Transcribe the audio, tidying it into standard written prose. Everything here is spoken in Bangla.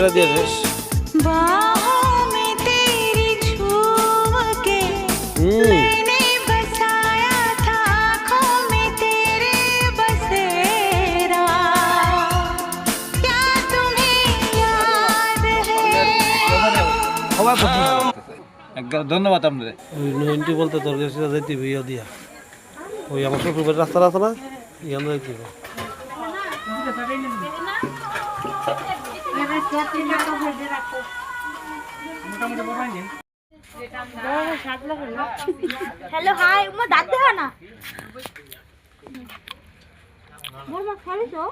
বাইরে দিয়ে শেষ। ধন্যবাদ আপনাদের। ওই নইনটি বলতে তোর কাছে যাইতে বিয়ে দিয়া ওই আমার শ্বশুরের রাস্তা আছে না ইয়ান যাইতে হ্যালো হাই উমা দাঁত দেখা না মোর মা খালিছো